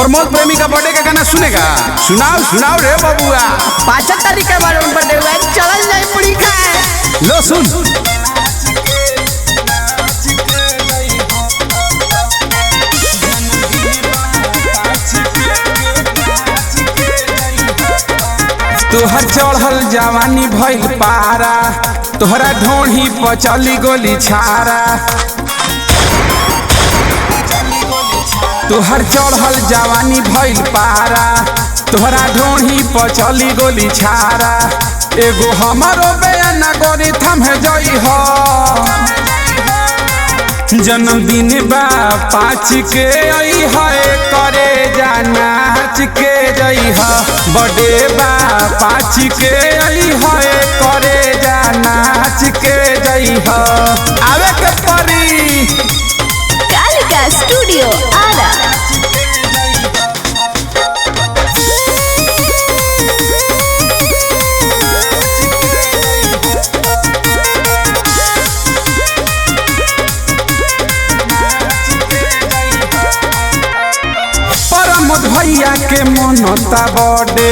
प्रमोद प्रेमी का बर्थडे का गाना सुनेगा? सुनाओ सुनाओ रे बबुआ। 5 तारीख के बारे में बर्थडे हुआ, चल जाए पूरी खाए। लो सुन। तोहर चढ़ल जवानी भइल पारा, तोहरा ढोढ़ी पर चली गोली छारा। तोहर चढ़ल जवानी भइल पारा, तोहरा ढोढ़ी पर चली गोली छारा। एगो हमारो बयान गोरी थम जई हो, जन्मदिन बा 5 के आई है करे जाना के जई है। बर्थडे बा 5 के आई है करे जाना के जई है। आवे के परी कालिका स्टूडियो आरा। भैया के मनता बर्थडे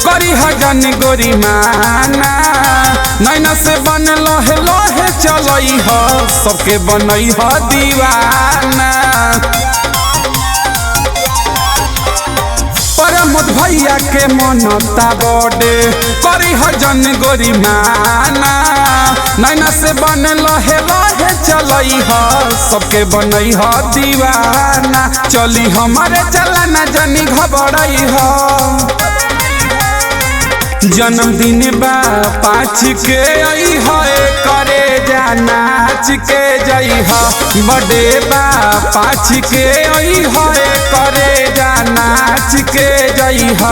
करी हजन गोरी माना। नैना से बन लहे लहे चलई ह, सबके बनई ह दीवाना। प्रमोद भैया के मनता बर्थडे करी हजन गोरी माना। नैना से बन लहे लहे चलई ह, सबके बनई ह दीवाना। चली हमारे चलना जनी घबराई ह, जन्मदिन बा 5 के आई है करे जाना के जई ह। बर्थडे बा 5 के आई है करे जाना के जई ह।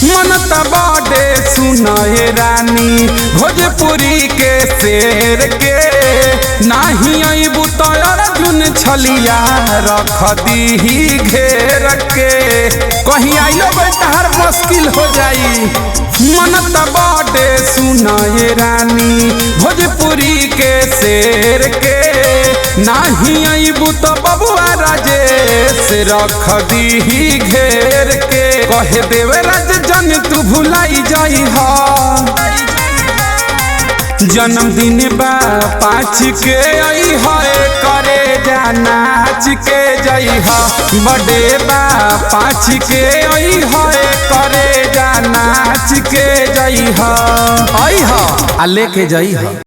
मनता बर्थडे सुनाए रानी भोजपुरी के शेर के। नाही अबू तो अर्जुन छलिया रख दी घेर के। कहीं आइलो बेटा मुश्किल हो जाई। मनता बर्थडे सुनाए रानी भोजपुरी के शेर के। नाही अबू तो बबुआ राजेश रख दी घेर के। कहे देवे राज जन तू भुलाई जाई हो, जन्मदिन बा 5 के आई है करे जाना के जई हो। बर्थडे बा 5 के आई है करे जाना के जई हो। आई हो आ लेके जई हो।